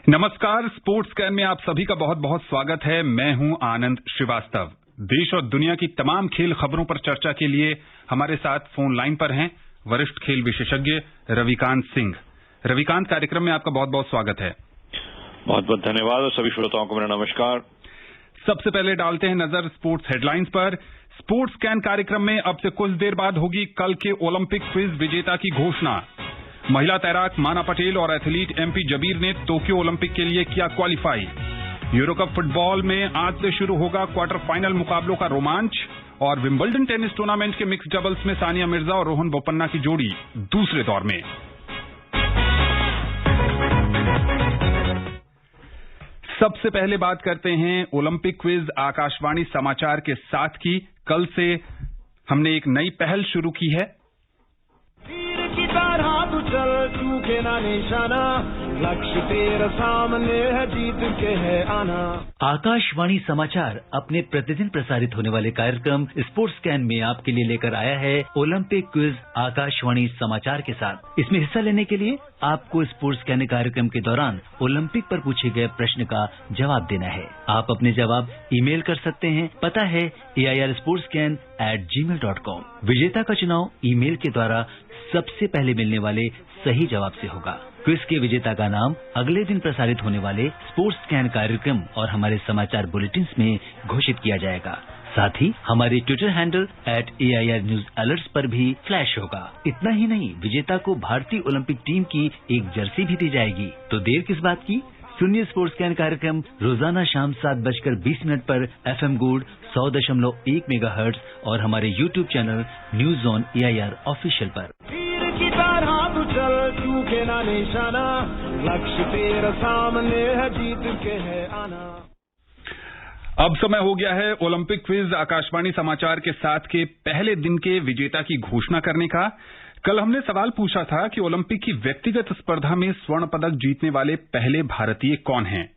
नमस्कार, sports can में आप सभी का बहुत बहुत स्वागत है। मैं हूं आनंद श्रीवास्तव। देश और दुनिया की तमाम खेल खबरों पर चर्चा के लिए हमारे साथ फोन लाइन पर हैं वरिष्ठ खेल विशेषज्ञ रविकांत सिंह। रविकांत, कार्यक्रम में आपका बहुत बहुत स्वागत है। बहुत बहुत धन्यवाद और सभी श्रोताओं को मेरा नमस्कार। सबसे पहले डालते हैं नजर स्पोर्ट्स हेडलाइंस पर। स्पोर्ट्स कैन कार्यक्रम में अब से कुछ देर बाद होगी कल के ओलंपिक क्विज विजेता की घोषणा। महिला तैराक माना पटेल और एथलीट एमपी जबीर ने टोक्यो ओलंपिक के लिए किया क्वालिफाई। यूरो कप फुटबॉल में आज से शुरू होगा क्वार्टर फाइनल मुकाबलों का रोमांच। और विंबलडन टेनिस टूर्नामेंट के मिक्स डबल्स में सानिया मिर्जा और रोहन बोपन्ना की जोड़ी दूसरे दौर में। सबसे पहले बात करते हैं ओलंपिक क्विज आकाशवाणी समाचार के साथ की। कल से हमने एक नई पहल शुरू की है। चूके ना निशाना, लक्ष्य तेरा सामने है, जीत के है आना। आकाशवाणी समाचार अपने प्रतिदिन प्रसारित होने वाले कार्यक्रम स्पोर्ट्स कैन में आपके लिए लेकर आया है ओलंपिक क्विज आकाशवाणी समाचार के साथ। इसमें हिस्सा लेने के लिए आपको स्पोर्ट्स कैन कार्यक्रम के दौरान ओलंपिक पर पूछे गए प्रश्न का जवाब देना है। आप अपने जवाब ईमेल कर सकते हैं। पता है airsportscan@gmail.com। विजेता का चुनाव ईमेल के द्वारा सबसे पहले मिलने वाले सही जवाब से होगा। क्विज के विजेता का नाम अगले दिन प्रसारित होने वाले स्पोर्ट्स कैन कार्यक्रम और हमारे समाचार बुलेटिन में घोषित किया जाएगा। साथ ही हमारे Twitter handle @AIR News Alerts पर भी फ्लैश होगा। इतना ही नहीं, विजेता को भारतीय ओलंपिक टीम की एक जर्सी भी दी जाएगी। तो देर किस बात की, सुनिए स्पोर्ट्स कैन कार्यक्रम रोजाना शाम 7:20 पर FM गोल्ड 100.1 मेगाहर्ट्ज और हमारे YouTube channel news on AIR official पर। चल चूके ना निशाना, लक्ष्य तेरा सामने है, जीत के है आना। अब समय हो गया है ओलंपिक क्विज आकाशवाणी समाचार के साथ के पहले दिन के विजेता की घोषणा करने का। कल हमने सवाल पूछा था कि ओलंपिक की व्यक्तिगत स्पर्धा में स्वर्ण पदक जीतने वाले पहले भारतीय कौन हैं,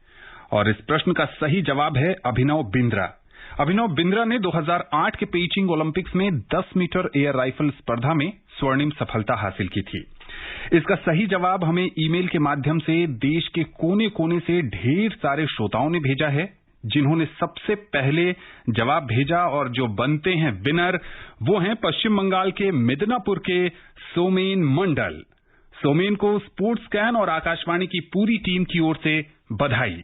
और इस प्रश्न का सही जवाब है अभिनव बिंद्रा। अभिनव बिंद्रा ने 2008 के पेइचिंग ओलंपिक्स में 10 मीटर एयर राइफल स्पर्धा में स्वर्णिम सफलता हासिल की थी। इसका सही जवाब हमें ईमेल के माध्यम से देश के कोने कोने से ढेर सारे श्रोताओं ने भेजा है, जिन्होंने सबसे पहले जवाब भेजा। और जो बनते हैं विनर वो हैं पश्चिम बंगाल के मिदनापुर के सोमेन मंडल। सोमेन को स्पोर्ट्स कैन और आकाशवाणी की पूरी टीम की ओर से बधाई।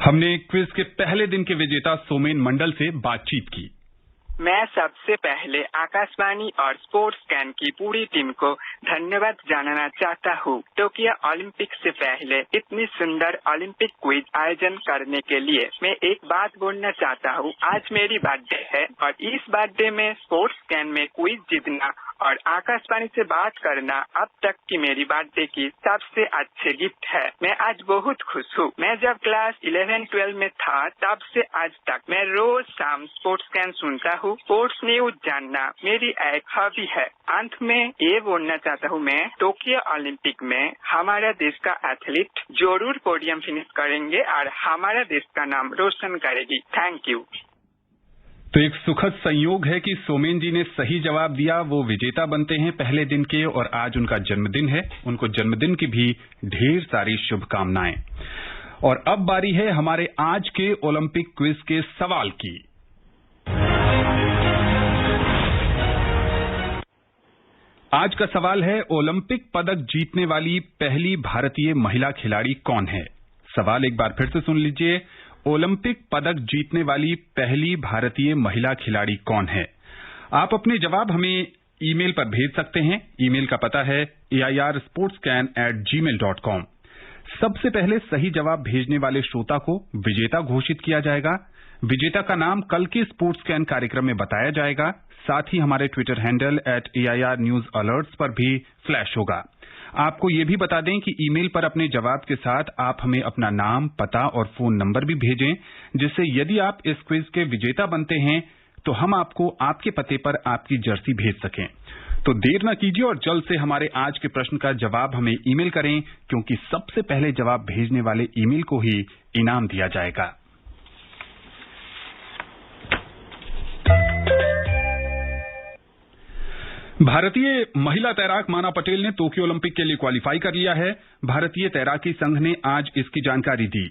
हमने क्विज के पहले दिन के विजेता सोमेन मंडल से बातचीत की। मैं सबसे पहले आकाशवाणी और स्पोर्ट्स कैन की पूरी टीम को धन्यवाद जानना चाहता हूँ। टोक्यो ओलंपिक से पहले इतनी सुंदर ओलंपिक क्विज आयोजन करने के लिए मैं एक बात बोलना चाहता हूँ। आज मेरी बर्थडे है और इस बर्थडे में स्पोर्ट्स कैन में क्विज जीतना और आकाशवाणी से बात करना अब तक की मेरी बर्थडे की सबसे अच्छे गिफ्ट है। मैं आज बहुत खुश हूँ। मैं जब क्लास 11-12 में था तब से आज तक मैं रोज शाम स्पोर्ट्स कैन सुनता हूँ। स्पोर्ट्स न्यूज जानना मेरी एक हॉबी है। अंत में ये बोलना चाहता हूँ, मैं टोक्यो ओलंपिक में हमारा देश का एथलीट जरूर पोडियम फिनिश करेंगे और हमारा देश का नाम रोशन करेगी। Thank you. तो एक सुखद संयोग है कि सोमेन जी ने सही जवाब दिया। वो विजेता बनते हैं पहले दिन के और आज उनका जन्मदिन है। उनको जन्मदिन की भी ढेर सारी शुभकामनाएं। और अब बारी है हमारे आज के ओलंपिक क्विज के सवाल की। आज का सवाल है, ओलंपिक पदक जीतने वाली पहली भारतीय महिला खिलाड़ी कौन है? सवाल एक बार फिर से सुन लीजिए। ओलंपिक पदक जीतने वाली पहली भारतीय महिला खिलाड़ी कौन है? आप अपने जवाब हमें ईमेल पर भेज सकते हैं। ईमेल का पता है airsportscan@gmail.com। सबसे पहले सही जवाब भेजने वाले श्रोता को विजेता घोषित किया जाएगा। विजेता का नाम कल के स्पोर्ट्स कैन कार्यक्रम में बताया जाएगा। साथ ही हमारे Twitter handle @AIR News Alerts पर भी फ्लैश होगा। आपको ये भी बता दें कि ईमेल पर अपने जवाब के साथ आप हमें अपना नाम, पता और फोन नंबर भी भेजें, जिससे यदि आप इस क्विज के विजेता बनते हैं तो हम आपको आपके पते पर आपकी जर्सी भेज सकें। तो देर न कीजिए और जल्द से हमारे आज के प्रश्न का जवाब हमें ईमेल करें, क्योंकि सबसे पहले जवाब भेजने वाले ईमेल को ही इनाम दिया जाएगा। भारतीय महिला तैराक माना पटेल ने टोक्यो ओलंपिक के लिए क्वालिफाई कर लिया है। भारतीय तैराकी संघ ने आज इसकी जानकारी दी।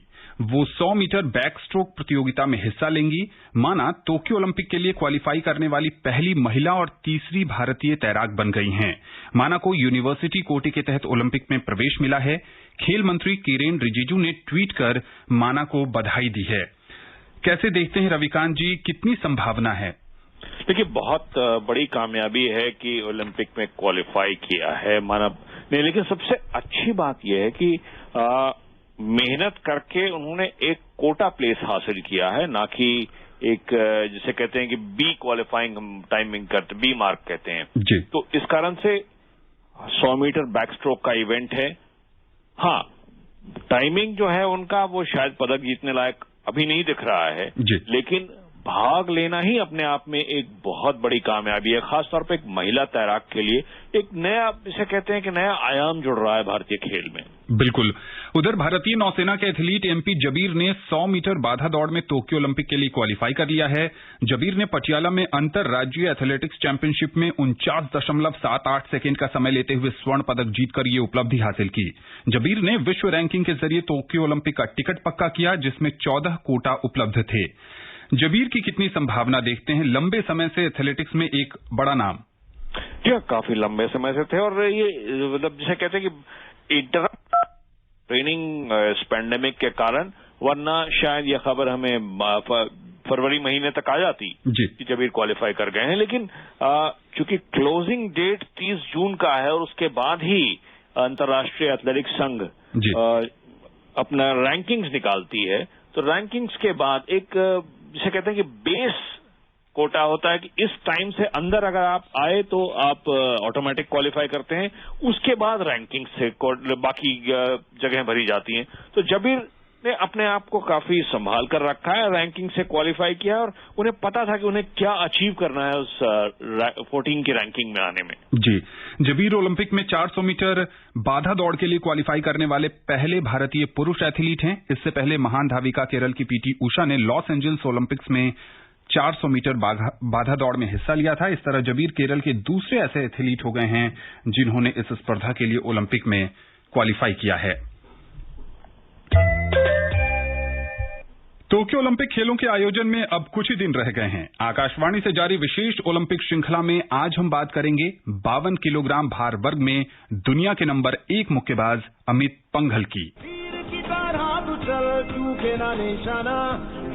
वो 100 मीटर बैक स्ट्रोक प्रतियोगिता में हिस्सा लेंगी। माना टोक्यो ओलंपिक के लिए क्वालिफाई करने वाली पहली महिला और तीसरी भारतीय तैराक बन गई हैं। माना को यूनिवर्सिटी कोटे के तहत ओलंपिक में प्रवेश मिला है। खेल मंत्री किरेन रिजिजू ने ट्वीट कर माना को बधाई दी है। कैसे देखते हैं रविकांत जी, कितनी संभावना है? देखिए, बहुत बड़ी कामयाबी है कि ओलंपिक में क्वालिफाई किया है मानव ने, लेकिन सबसे अच्छी बात यह है कि मेहनत करके उन्होंने एक कोटा प्लेस हासिल किया है, ना कि एक जिसे कहते हैं कि बी क्वालिफाइंग टाइमिंग करते, बी मार्क कहते हैं जी। तो इस कारण से 100 मीटर बैक स्ट्रोक का इवेंट है। हाँ, टाइमिंग जो है उनका वो शायद पदक जीतने लायक अभी नहीं दिख रहा है जी। लेकिन भाग लेना ही अपने आप में एक बहुत बड़ी कामयाबी है, खासतौर पर एक महिला तैराक के लिए एक नया, इसे कहते हैं कि नया आयाम जुड़ रहा है भारतीय खेल में। बिल्कुल। उधर भारतीय नौसेना के एथलीट एमपी जबीर ने 100 मीटर बाधा दौड़ में टोक्यो ओलंपिक के लिए क्वालिफाई कर लिया है। जबीर ने पटियाला में अंतरराज्यीय एथलेटिक्स चैंपियनशिप में 49.78 सेकेंड का समय लेते हुए स्वर्ण पदक जीतकर ये उपलब्धि हासिल की। जबीर ने विश्व रैंकिंग के जरिए टोक्यो ओलंपिक का टिकट पक्का किया, जिसमें 14 कोटा उपलब्ध थे। जबीर की कितनी संभावना देखते हैं? लंबे समय से एथलेटिक्स में एक बड़ा नाम। जी, काफी लंबे समय से थे और ये मतलब जिसे कहते हैं कि इंटरप्ट ट्रेनिंग पैंडेमिक के कारण, वरना शायद यह खबर हमें फरवरी महीने तक आ जाती कि जबीर क्वालिफाई कर गए हैं। लेकिन चूंकि क्लोजिंग डेट 30 जून का है और उसके बाद ही अंतर्राष्ट्रीय एथलेटिक्स संघ अपना रैंकिंग्स निकालती है, तो रैंकिंग्स के बाद एक जिसे कहते हैं कि बेस कोटा होता है कि इस टाइम से अंदर अगर आप आए तो आप ऑटोमेटिक क्वालिफाई करते हैं। उसके बाद रैंकिंग से बाकी जगहें भरी जाती हैं। तो जबीर ने अपने आप को काफी संभाल कर रखा है, रैंकिंग से क्वालिफाई किया और उन्हें पता था कि उन्हें क्या अचीव करना है उस 14 की रैंकिंग में आने में। जी। जबीर ओलंपिक में 400 मीटर बाधा दौड़ के लिए क्वालिफाई करने वाले पहले भारतीय पुरुष एथलीट हैं। इससे पहले महान धाविका केरल की पीटी उषा ने लॉस एंजल्स ओलंपिक्स में 400 मीटर बाधा दौड़ में हिस्सा लिया था। इस तरह जबीर केरल के दूसरे ऐसे एथलीट हो गए हैं जिन्होंने इस स्पर्धा के लिए ओलंपिक में क्वालिफाई किया है। टोक्यो ओलंपिक खेलों के आयोजन में अब कुछ ही दिन रह गए हैं। आकाशवाणी से जारी विशेष ओलंपिक श्रृंखला में आज हम बात करेंगे 52 किलोग्राम भार वर्ग में दुनिया के नंबर 1 मुक्केबाज अमित पंघल की। चूके ना निशाना,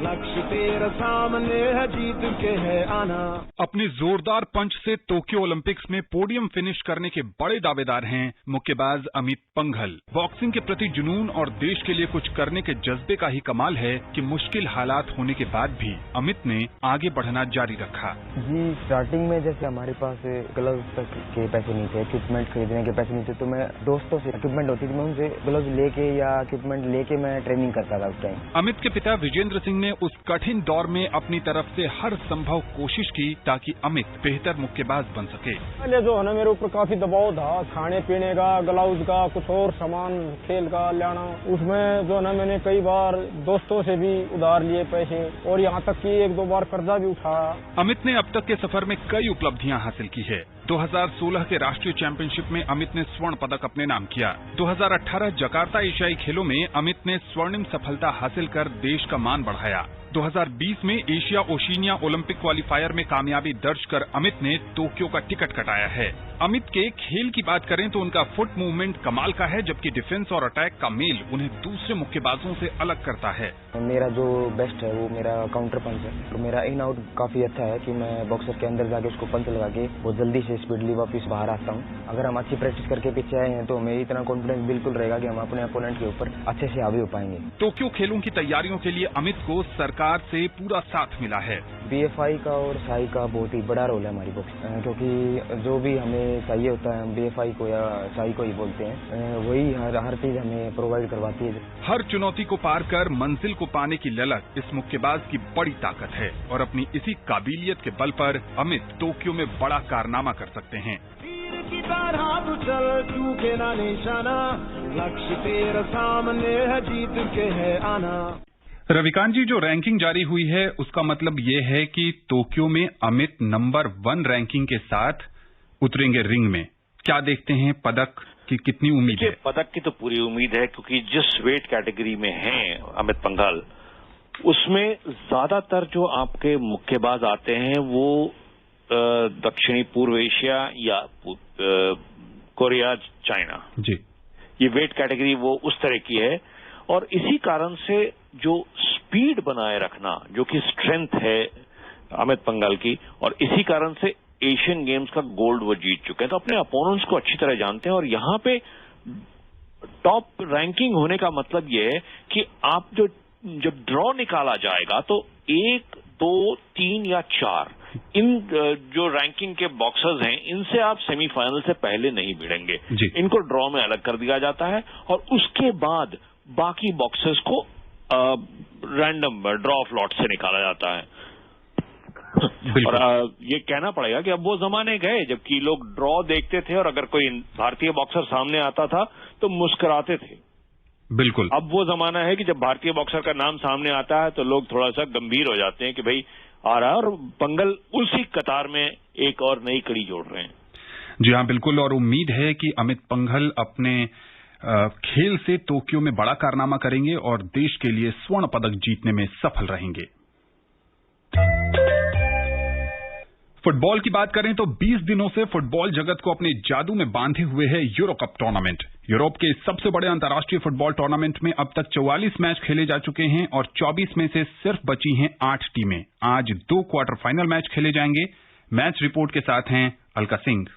लक्ष्य तेरा सामने है, जीत के है आना। अपने जोरदार पंच से टोक्यो ओलंपिक्स में पोडियम फिनिश करने के बड़े दावेदार हैं मुक्केबाज अमित पंघल। बॉक्सिंग के प्रति जुनून और देश के लिए कुछ करने के जज्बे का ही कमाल है कि मुश्किल हालात होने के बाद भी अमित ने आगे बढ़ना जारी रखा। जी, स्टार्टिंग में जैसे हमारे पास ग्लव्स तक के पैसे नहीं थे, इक्विपमेंट खरीदने के पैसे नहीं थे, तो मैं दोस्तों से इक्विपमेंट होती थी, मैं उनसे ग्लव्स लेके या इक्विपमेंट लेके मैं ट्रेनिंग करता था उस टाइम। अमित के पिता विजेंद्र सिंह ने उस कठिन दौर में अपनी तरफ से हर संभव कोशिश की ताकि अमित बेहतर मुक्केबाज बन सके। पहले जो है ना मेरे ऊपर काफी दबाव था, खाने पीने का, ग्लव्स का, कुछ और सामान खेल का लाना। उसमें जो है ना मैंने कई बार दोस्तों से भी उधार लिए पैसे और यहाँ तक कि 1-2 बार कर्जा भी उठाया। अमित ने अब तक के सफर में कई उपलब्धियां हासिल की है। 2016 के राष्ट्रीय चैंपियनशिप में अमित ने स्वर्ण पदक अपने नाम किया। 2018 जकार्ता एशियाई खेलों में अमित ने स्वर्णिम सफलता हासिल कर देश का मान बढ़ाया। 2020 में एशिया ओशिनिया ओलंपिक क्वालिफायर में कामयाबी दर्ज कर अमित ने टोक्यो का टिकट कटाया है। अमित के खेल की बात करें तो उनका फुट मूवमेंट कमाल का है, जबकि डिफेंस और अटैक का मेल उन्हें दूसरे मुक्केबाजों से अलग करता है। मेरा जो बेस्ट है वो मेरा काउंटर पंच है और मेरा इन आउट काफी अच्छा है कि मैं बॉक्सर के अंदर जाके उसको पंच लगा के बहुत जल्दी से स्पीडली वापस बाहर आता हूँ। अगर हम अच्छी प्रैक्टिस करके पीछे आए हैं तो हमें इतना कॉन्फिडेंस बिल्कुल रहेगा कि हम अपने अपोनेंट के ऊपर अच्छे से हावी हो पाएंगे। टोक्यो खेलों की तैयारियों के लिए अमित को सरकार से पूरा साथ मिला है। BFI का और साई का बहुत ही बड़ा रोल है हमारी बॉक्स, क्योंकि जो भी हमें चाहिए होता है हम BFI को या साई को ही बोलते हैं, वही हर चीज हमें प्रोवाइड करवाती है। हर चुनौती को पार कर मंजिल को पाने की ललक इस मुक्केबाज की बड़ी ताकत है और अपनी इसी काबिलियत के बल पर अमित टोक्यो में बड़ा कारनामा कर सकते हैं। की तरह तू चल, चूके ना निशाना, लक्ष्य तेरा सामने है, जीत के है आना। रविकांत जी, जो रैंकिंग जारी हुई है उसका मतलब ये है कि टोक्यो में अमित नंबर 1 रैंकिंग के साथ उतरेंगे रिंग में। क्या देखते हैं, पदक की कितनी उम्मीद है? पदक की तो पूरी उम्मीद है, क्योंकि जिस वेट कैटेगरी में हैं अमित पंघल, उसमें ज्यादातर जो आपके मुक्केबाज आते हैं वो दक्षिणी पूर्व एशिया या कोरिया, चाइना जी, ये वेट कैटेगरी वो उस तरह की है। और इसी कारण से जो स्पीड बनाए रखना, जो कि स्ट्रेंथ है अमित पंघल की, और इसी कारण से एशियन गेम्स का गोल्ड वो जीत चुके हैं, तो अपने अपोनेंट्स को अच्छी तरह जानते हैं। और यहां पे टॉप रैंकिंग होने का मतलब ये है कि आप जब ड्रॉ निकाला जाएगा तो 1, 2, 3 या 4 इन जो रैंकिंग के बॉक्सर्स हैं, इनसे आप सेमीफाइनल से पहले नहीं भिड़ेंगे। इनको ड्रॉ में अलग कर दिया जाता है और उसके बाद बाकी बॉक्सर्स को रैंडम ड्रॉ ऑफ लॉट से निकाला जाता है। और ये कहना पड़ेगा कि अब वो जमाने गए जबकि लोग ड्रॉ देखते थे और अगर कोई भारतीय बॉक्सर सामने आता था तो मुस्कुराते थे। बिल्कुल। अब वो जमाना है कि जब भारतीय बॉक्सर का नाम सामने आता है तो लोग थोड़ा सा गंभीर हो जाते हैं कि भाई आ रहा है, और पंघल उसी कतार में एक और नई कड़ी जोड़ रहे हैं। जी हाँ, बिल्कुल। और उम्मीद है कि अमित पंघल अपने खेल से टोक्यो में बड़ा कारनामा करेंगे और देश के लिए स्वर्ण पदक जीतने में सफल रहेंगे। फुटबॉल की बात करें तो 20 दिनों से फुटबॉल जगत को अपने जादू में बांधे हुए है यूरो कप टूर्नामेंट। यूरोप के सबसे बड़े अंतर्राष्ट्रीय फुटबॉल टूर्नामेंट में अब तक 44 मैच खेले जा चुके हैं और 24 में से सिर्फ बची हैं 8 टीमें। आज 2 क्वार्टर फाइनल मैच खेले जाएंगे। मैच रिपोर्ट के साथ हैं अलका सिंह।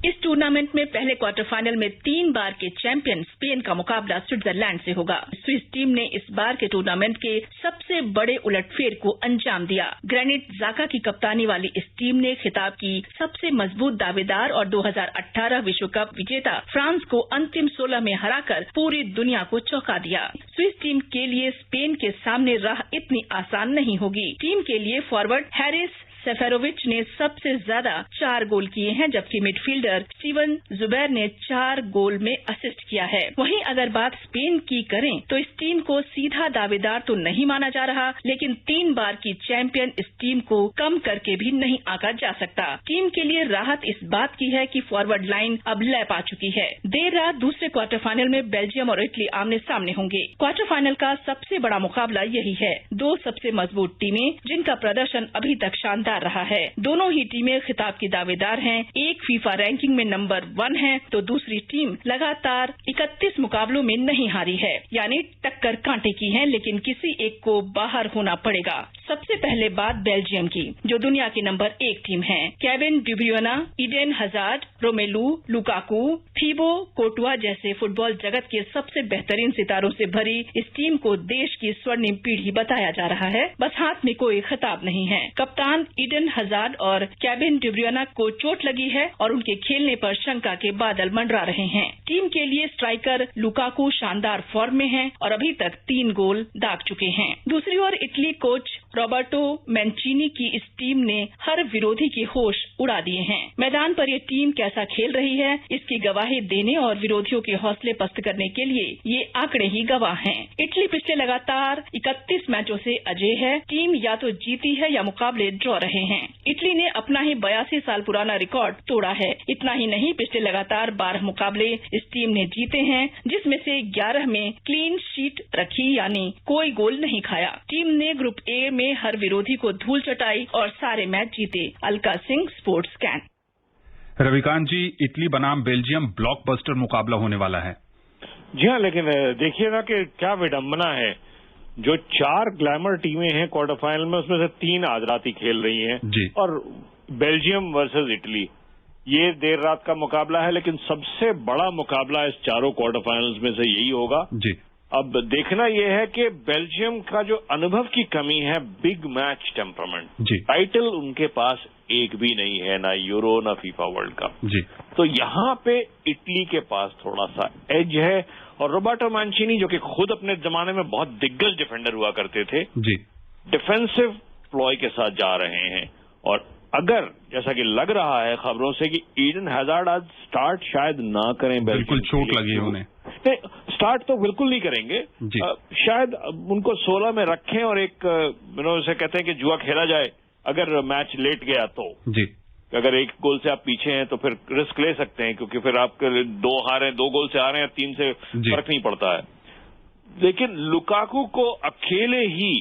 इस टूर्नामेंट में पहले क्वार्टर फाइनल में 3 बार के चैंपियन स्पेन का मुकाबला स्विट्जरलैंड से होगा। स्विस टीम ने इस बार के टूर्नामेंट के सबसे बड़े उलटफेर को अंजाम दिया। ग्रेनिट जाका की कप्तानी वाली इस टीम ने खिताब की सबसे मजबूत दावेदार और 2018 विश्व कप विजेता फ्रांस को अंतिम 16 में हराकर पूरी दुनिया को चौंका दिया। स्विस टीम के लिए स्पेन के सामने राह इतनी आसान नहीं होगी। टीम के लिए फॉरवर्ड हैरिस सेफेरोविच ने सबसे ज्यादा 4 गोल किए हैं, जबकि मिडफील्डर स्टीवन जुबैर ने 4 गोल में असिस्ट किया है। वहीं अगर बात स्पेन की करें तो इस टीम को सीधा दावेदार तो नहीं माना जा रहा, लेकिन 3 बार की चैंपियन इस टीम को कम करके भी नहीं आंका जा सकता। टीम के लिए राहत इस बात की है कि फॉरवर्ड लाइन अब लय पा चुकी है। देर रात दूसरे क्वार्टर फाइनल में बेल्जियम और इटली आमने सामने होंगे। क्वार्टर फाइनल का सबसे बड़ा मुकाबला यही है। 2 सबसे मजबूत टीमें जिनका प्रदर्शन अभी तक शानदार रहा है। दोनों ही टीमें खिताब की दावेदार हैं। एक फीफा रैंकिंग में नंबर 1 है तो दूसरी टीम लगातार 31 मुकाबलों में नहीं हारी है, यानी टक्कर कांटे की है, लेकिन किसी एक को बाहर होना पड़ेगा। सबसे पहले बात बेल्जियम की, जो दुनिया की नंबर 1 टीम है। Kevin De Bruyne, Eden Hazard, Romelu Lukaku, Thibaut Courtois जैसे फुटबॉल जगत के सबसे बेहतरीन सितारों से भरी इस टीम को देश की स्वर्णिम पीढ़ी बताया जा रहा है। बस हाथ में कोई खिताब नहीं है। कप्तान इडेन हजार्ड और केविन डी ब्रुयना को चोट लगी है और उनके खेलने पर शंका के बादल मंडरा रहे हैं। टीम के लिए स्ट्राइकर लुकाकू शानदार फॉर्म में हैं और अभी तक 3 गोल दाग चुके हैं। दूसरी ओर इटली कोच रॉबर्टो मैंचिनी की इस टीम ने हर विरोधी के होश उड़ा दिए हैं। मैदान पर ये टीम कैसा खेल रही है इसकी गवाही देने और विरोधियों के हौसले पस्त करने के लिए ये आंकड़े ही गवाह हैं। इटली पिछले लगातार 31 मैचों से अजेय है। टीम या तो जीती है या मुकाबले ड्रॉ रहे हैं। इटली ने अपना ही 82 साल पुराना रिकॉर्ड तोड़ा है। इतना ही नहीं, पिछले लगातार 12 मुकाबले इस टीम ने जीते हैं, जिसमें से 11 में क्लीन शीट रखी, यानी कोई गोल नहीं खाया। टीम ने ग्रुप ए में हर विरोधी को धूल चटाई और सारे मैच जीते। अलका सिंह, स्पोर्ट्स कैन। रविकांत जी, इटली बनाम बेल्जियम ब्लॉकबस्टर मुकाबला होने वाला है। जी हाँ, लेकिन देखिएगा कि क्या विडंबना है। जो 4 ग्लैमर टीमें हैं क्वार्टर फाइनल में, उसमें से 3 आज रात ही खेल रही हैं जी। और बेल्जियम वर्सेस इटली ये देर रात का मुकाबला है, लेकिन सबसे बड़ा मुकाबला इस चारों क्वार्टर फाइनल्स में से यही होगा जी। अब देखना यह है कि बेल्जियम का जो अनुभव की कमी है, बिग मैच टेम्परामेंट जी। टाइटल उनके पास एक भी नहीं है, ना यूरो ना फीफा वर्ल्ड कप जी। तो यहाँ पे इटली के पास थोड़ा सा एज है। और रोबर्टो मैंचिनी, जो कि खुद अपने जमाने में बहुत दिग्गज डिफेंडर हुआ करते थे जी, डिफेंसिव प्लॉय के साथ जा रहे हैं। और अगर जैसा कि लग रहा है खबरों से कि ईडन हजार्ड आज स्टार्ट शायद ना करें, बिल्कुल चोट लगी है उन्हें। नहीं, स्टार्ट तो बिल्कुल नहीं करेंगे जी। शायद उनको 16 में रखें और एक उसे कहते हैं कि जुआ खेला जाए अगर मैच लेट गया तो जी। कि अगर 1 गोल से आप पीछे हैं तो फिर रिस्क ले सकते हैं, क्योंकि फिर आप 2 गोल से हारे हैं, 3 से फर्क नहीं पड़ता है। लेकिन लुकाकू को अकेले ही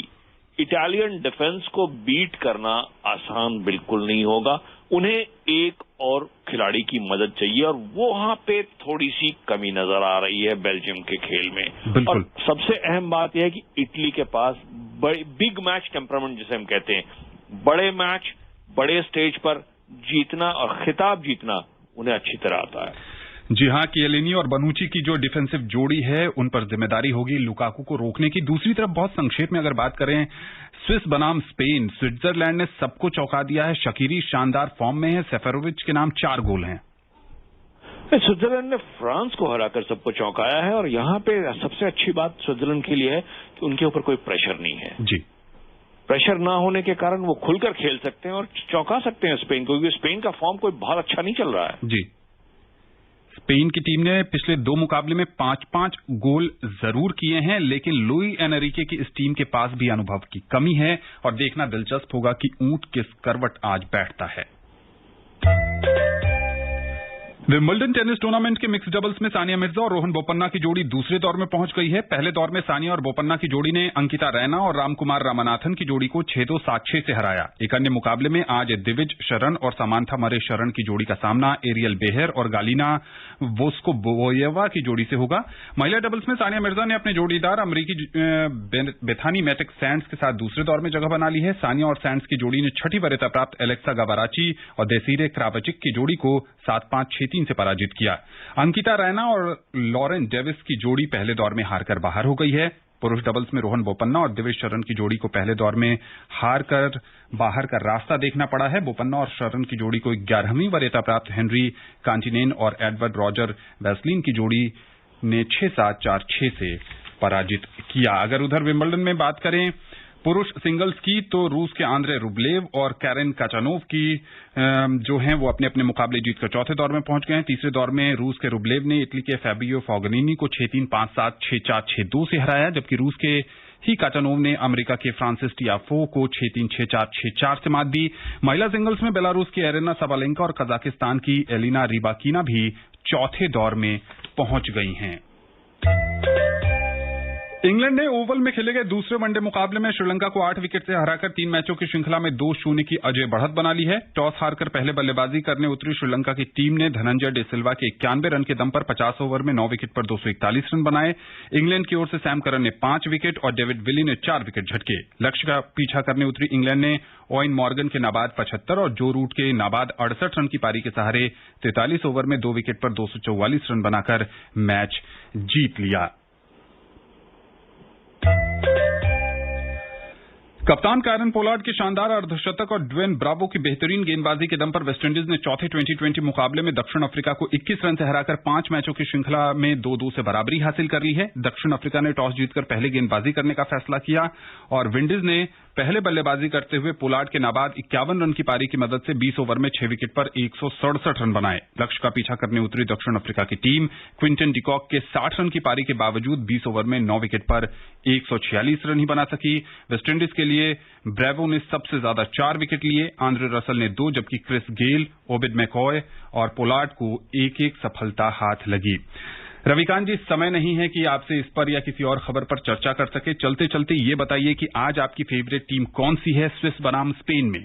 इटालियन डिफेंस को बीट करना आसान बिल्कुल नहीं होगा। उन्हें एक और खिलाड़ी की मदद चाहिए, और वो वहां पे थोड़ी सी कमी नजर आ रही है बेल्जियम के खेल में। और सबसे अहम बात यह है कि इटली के पास बिग मैच टेम्परामेंट जिसे हम कहते हैं, बड़े मैच बड़े स्टेज पर जीतना और खिताब जीतना उन्हें अच्छी तरह आता है। जी हां, किएलिनी और बनुची की जो डिफेंसिव जोड़ी है उन पर जिम्मेदारी होगी लुकाकू को रोकने की। दूसरी तरफ बहुत संक्षेप में अगर बात करें, स्विस बनाम स्पेन, स्विट्जरलैंड ने सबको चौंका दिया है। शकीरी शानदार फॉर्म में है, सेफेरोविच के नाम 4 गोल हैं। स्विट्जरलैंड ने फ्रांस को हराकर सबको चौंकाया है, और यहां पे सबसे अच्छी बात स्विट्जरलैंड के लिए है कि उनके ऊपर कोई प्रेशर नहीं है। जी, प्रेशर ना होने के कारण वो खुलकर खेल सकते हैं और चौंका सकते हैं स्पेन को, क्योंकि स्पेन का फॉर्म कोई बहुत अच्छा नहीं चल रहा है। जी, स्पेन की टीम ने पिछले 2 मुकाबले में 5-5 गोल जरूर किए हैं, लेकिन लुई एनरिके की इस टीम के पास भी अनुभव की कमी है, और देखना दिलचस्प होगा कि ऊंट किस करवट आज बैठता है। विंबलडन टेनिस टूर्नामेंट के मिक्स डबल्स में सानिया मिर्जा और रोहन बोपन्ना की जोड़ी दूसरे दौर में पहुंच गई है। पहले दौर में सानिया और बोपन्ना की जोड़ी ने अंकिता रैना और रामकुमार रामनाथन की जोड़ी को 6-2, 7-6 से हराया। एक अन्य मुकाबले में आज दिविज शरण और सामांथा मरे शरण की जोड़ी का सामना एरियल बेहर और गालिना वोस्कोबोयेवा की जोड़ी से होगा। महिला डबल्स में सानिया मिर्जा ने अपने जोड़ीदार अमरीकी बेथानी मैटिक सैंड्स के साथ दूसरे दौर में जगह बना ली है। सानिया और सैंड्स की जोड़ी ने 6ठी वरीयता प्राप्त एलेक्सा गाबाराची और देसीरे क्रावचिक की जोड़ी को 7-5, 6-3 से पराजित किया। अंकिता रैना और लॉरेन डेविस की जोड़ी पहले दौर में हारकर बाहर हो गई है। पुरुष डबल्स में रोहन बोपन्ना और दिविज शरण की जोड़ी को पहले दौर में हारकर बाहर का रास्ता देखना पड़ा है। बोपन्ना और शरण की जोड़ी को 11वीं वरीयता प्राप्त हेनरी कांटिनेन और एडवर्ड रॉजर वेस्लिन की जोड़ी ने 6-7, 4-6 से पराजित किया। अगर उधर विंबलडन में बात करें पुरुष सिंगल्स की, तो रूस के आंद्रे रुब्लेव और कैरेन काचानोव की जो हैं वो अपने अपने मुकाबले जीतकर चौथे दौर में पहुंच गए हैं। तीसरे दौर में रूस के रुब्लेव ने इटली के फैबियो फोगनिनी को 6-3, 5-7, 6-4, 6-2 से हराया, जबकि रूस के ही काचानोव ने अमेरिका के फ्रांसिस टियाफो को 6-3, 6-4, 6-4 से मात दी। महिला सिंगल्स में बेलारूस की एरेना सबालेंका और कजाकिस्तान की एलिना रिबाकीना भी चौथे दौर में पहुंच गई हैं। इंग्लैंड ने ओवल में खेले गए दूसरे वनडे मुकाबले में श्रीलंका को 8 विकेट से हराकर 3 मैचों की श्रृंखला में 2-0 की अजय बढ़त बना ली है। टॉस हारकर पहले बल्लेबाजी करने उतरी श्रीलंका की टीम ने धनंजय डे सिल्वा के 91 रन के दम पर 50 ओवर में 9 विकेट पर 241 रन बनाए। इंग्लैंड की ओर से सैम करन ने 5 विकेट और डेविड विली ने 4 विकेट झटके। लक्ष्य का पीछा करने उतरी इंग्लैंड ने ओवेन मॉर्गन के नाबाद 75 और जो रूट के नाबाद 68 रन की पारी के सहारे 43 ओवर में 2 विकेट पर 244 रन बनाकर मैच जीत लिया। कप्तान कायरन पोलार्ड के शानदार अर्धशतक और ड्वेन ब्रावो की बेहतरीन गेंदबाजी के दम पर वेस्टइंडीज ने चौथे T20 मुकाबले में दक्षिण अफ्रीका को 21 रन से हराकर 5 मैचों की श्रृंखला में 2-2 से बराबरी हासिल कर ली है। दक्षिण अफ्रीका ने टॉस जीतकर पहले गेंदबाजी करने का फैसला किया और विंडीज ने पहले बल्लेबाजी करते हुए पोलार्ड के नाबाद 51 रन की पारी की मदद से 20 ओवर में 6 विकेट पर 167 रन बनाए। लक्ष्य का पीछा करने उतरी दक्षिण अफ्रीका की टीम क्विंटन डिकॉक के 60 रन की पारी के बावजूद 20 ओवर में 9 विकेट पर 146 रन ही बना सकी। वेस्टइंडीज के लिए ब्रेवो ने सबसे ज्यादा 4 विकेट लिए, आंद्रे रसल ने 2, जबकि क्रिस गेल, ओबिड मैकॉय और पोलार्ड को एक-एक सफलता हाथ लगी। रविकांत जी, समय नहीं है कि आपसे इस पर या किसी और खबर पर चर्चा कर सके। चलते चलते ये बताइए कि आज आपकी फेवरेट टीम कौन सी है स्विस बनाम स्पेन में?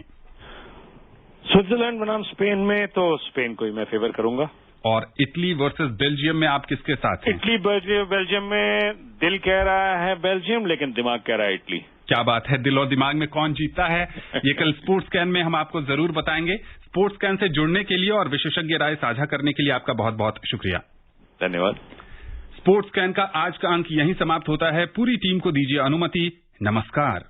स्विट्जरलैंड बनाम स्पेन में तो स्पेन को ही मैं फेवर करूंगा। और इटली वर्सेस बेल्जियम में आप किसके साथ हैं? इटली बेल्जियम में दिल कह रहा है बेल्जियम, लेकिन दिमाग कह रहा है इटली। क्या बात है, दिल और दिमाग में कौन जीतता है ये कल स्पोर्ट्स कैन में हम आपको जरूर बताएंगे। स्पोर्ट्स कैन से जुड़ने के लिए और विशेषज्ञ राय साझा करने के लिए आपका बहुत बहुत शुक्रिया। धन्यवाद। स्पोर्ट्स कैन का आज का अंक यहीं समाप्त होता है। पूरी टीम को दीजिए अनुमति। नमस्कार।